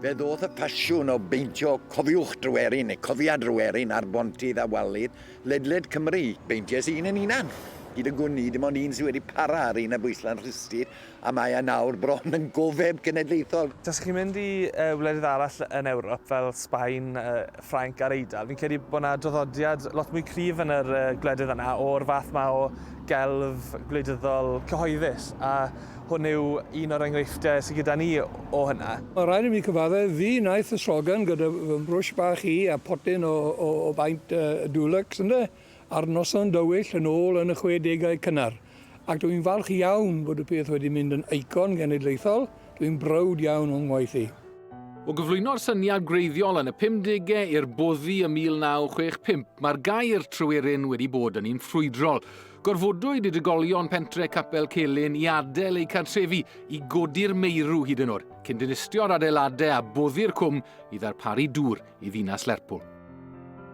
Fe ddoth y ffasiwn o beintio Cofiwch Dryweryn neu Cofiad Dryweryn ar bontydd a walid ledled Cymru, beinties un yn unan. Gyda gwni, dim ond un sydd wedi para ar un a bwyslan rhystir, a mae e nawr bron yn gofeb genedlaethol. Os chi'n mynd i wledydd arall yn Ewrop fel Sbaen, Ffrainc a'r Eidal, fi'n credu bod yna draddodiad lot mwy cryf yn yr gwledydd yna o'r fath yma o gelf gwleidyddol cyhoeddus, a hwn yw un o'r enghreifftiau sydd gyda ni o hynna. Mae rhaid i mi cyfadde, fi wnaeth y Slogan gyda fy mhrwys bach i a potyn o baint Dulux ynddo, a'r noson dywyll yn ôl yn y 60au cynnar. Ac dwi'n falch iawn bod y peth wedi mynd yn eicon genedlaethol. Dwi'n browd iawn o'n ngwaith i. O gyflwyno'r syniad greiddiol yn y 50au i'r boddi y 1965, mae'r gair Tryweryn wedi bod yn un ffrwydrol. Gorfodwyd i drigolion pentre Capel Celyn i adael eu cartrefi i godi'r meirw hyd yn oed, cyn dinistio'r adeiladau a boddi'r cwm i ddarparu dŵr i ddinas Lerpwl.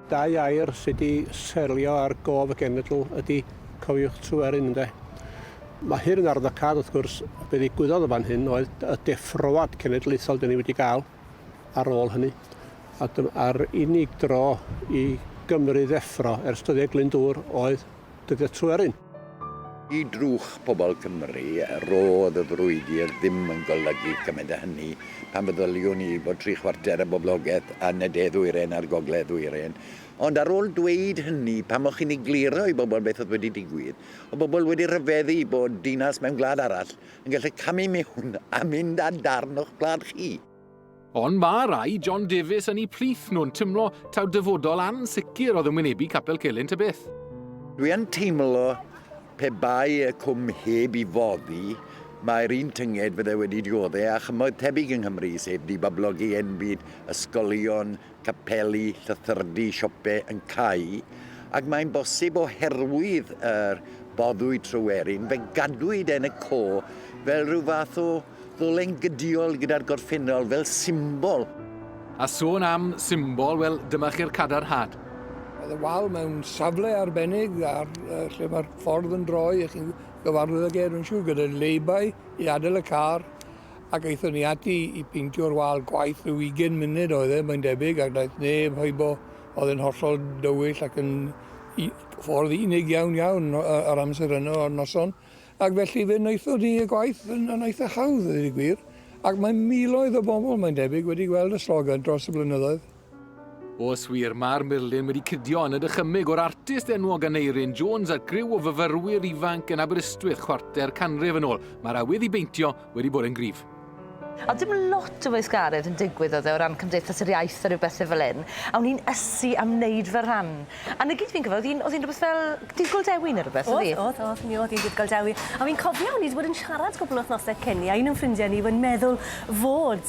Dau air sydd wedi serlio ar gof y genedl ydy Cofiwch Dryweryn ynde. Mae hyn yn arddocad wrth gwrs, be ddigwyddodd o fan hyn oedd y deffroad cenedlaethol dyn ni wedi gael ar ôl hynny. A'r unig dro i Gymru ddeffro ers dyddiau Glyndŵr oedd dyddiau Tryweryn. I drwch pobl Cymru, roedd y frwydr ddim yn golygu cymaint â hynny pan feddyliwn ni bod 3/4 y boblogaeth a nededdwyren a'r gogledd-wyren. Ond ar ôl dweud hynny, pan o'ch chi'n egluro i bobl beth oedd wedi digwydd, o bobl wedi rhyfeddu bod dinas mewn gwlad arall yn gallu camu mewn a mynd â darn o'ch gwlad chi. Ond mae rai John Davies yn ei plith nhw'n tymlo taw dyfodol ansicr oedd yn wynebu Capel Celyn ta beth. Dwi yn teimlo pe bai y cwm heb i foddi, mae'r un tynged fydde wedi dioddau a chymod tebyg yng Nghymru sef di bablogi enbyd ysgolion, capeli, llythyrdy, siopau yn cau, ac mae'n bosib oherwydd yr boddwyd Tryweryn fe gadwyd yn y co fel rhyw fath o ddolen gydiol gyda'r gorffennol fel symbol. A sôn am symbol, wel dyma chi'r cadarnhad. Oedd y wal mewn safle arbennig ar lle mae'r ffordd yn droi, a chi'n gyfarwydd ag yn siw gyda leibau i adael y car, ac eithon ni ati i peintio'r wal gwaith rhyw 20 munud oedd e, mae'n debyg, ac daeth neb hybo oedd yn hollol dywyll ac yn ffordd unig iawn ar amser yno o'r noson. Ac felly fe wnaethon ni y gwaith yn eitha hawdd, ydy gwir. Ac mae miloedd o bobl, mae'n debyg, wedi gweld y Slogan dros y blynyddoedd. O yswir, mae'r Merlin wedi cydio yn y dychymyg o'r artist enwog Aneirin Jones a creu'r ifanc yn Aberystwyth 1/4 canrif yn ôl. Mae'r awydd i beintio wedi bod yn gryf. A dim lot o weithgaredd yn digwydd oedd e o ran Cymdeithas yr Iaith a rhywbeth fel hyn, a o'n i'n ysu am wneud fy rhan. A na gyd fi'n gyfod, oedd hi'n rhywbeth fel diddgoldewi neu rhywbeth, oedd hi? Oedd hi'n diddgoldewi. A fi'n cofio o'n i wedi bod yn siarad gwbl o wythnosau cyn i, a un o'n ffrindiau ni wedi meddwl fod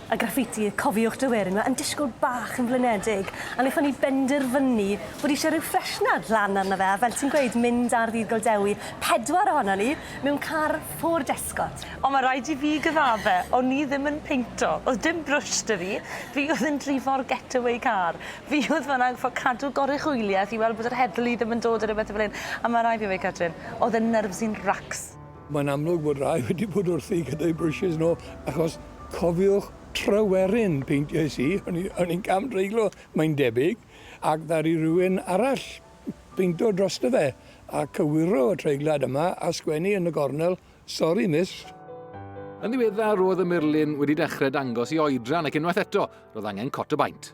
y graffiti Cofiwch Dryweryn yn disgwyl bach yn flynedig, a wnaethon ni benderfynu bod eisiau rhyw ffreshnad lan arno fe, a fel ti'n gweud, mynd ar ddiddgoldewi 4 ohono ni mewn car Ford Escort. Ond mae rhaid i fi gyfadde, o'n i ddim yn peinto, oedd dim brwsh dy fi oedd yn drifo'r getaway car. Fi oedd fan'na cadw goruchwyliaeth i weld bod yr heddlu ddim yn dod ar rhywbeth fel hyn. A mae rai fi fe, Catrin, oedd y nerfs i'n racs. Mae'n amlwg bod rai wedi bod wrthi gyda'i brwsys nhw, achos Cofiwch Dryweryn peintiais i, o'n i'n camdreiglo, mae'n debyg, ac ddari rhywun arall peinto dros dy fe, a cywiro y treiglad yma a sgwennu yn y gornel, "Sorry miss." Yn ddiweddar roedd y Merlin wedi dechrau dangos i oedran ac unwaith eto, roedd angen cot y baint.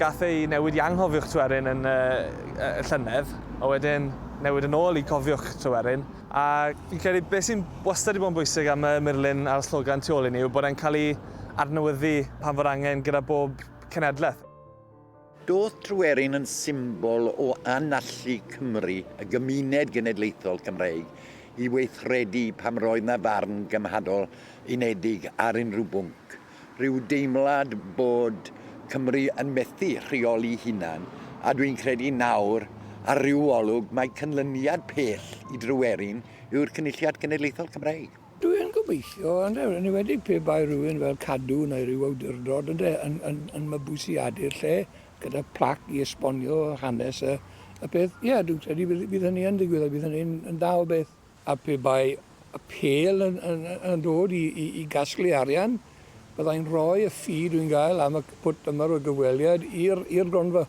Gath ei newid i anghofiwch Tryweryn yn y llynedd, a wedyn newid yn ôl i Cofiwch Dryweryn. A fi'n credu beth sy'n wastad wedi bod yn bwysig am y Merlin a'r Slogan tu ôl i ni yw bod e'n cael ei adnewyddu pan fod angen gyda bob cenedlaeth. Doedd Tryweryn yn symbol o anallu Cymru, y gymuned genedlaethol Cymreig, i weithredu pam roedd na farn gymhadol unedig ar unrhyw bwnc. Rhyw deimlad bod Cymru yn methu rheoli hunan, a dwi'n credu nawr, ar ryw olwg, mae canlyniad pell i Dryweryn yw'r cynulliad genedlaethol Cymreig. Dwi'n gobeithio, yn enwedig pe bai rhywun fel Cadw neu ryw awdurdod yn mabwysiadu'r lle, gyda plac i esbonio hanes y peth. Ie, dwi'n credu bydd hynny yn digwydd, bydd hynny'n dda o beth. A pe bai y pel yn dod i gasglu arian, byddai'n rhoi y ffi dwi'n gael am y pwt yma o'r gyfweliad i'r gronfa.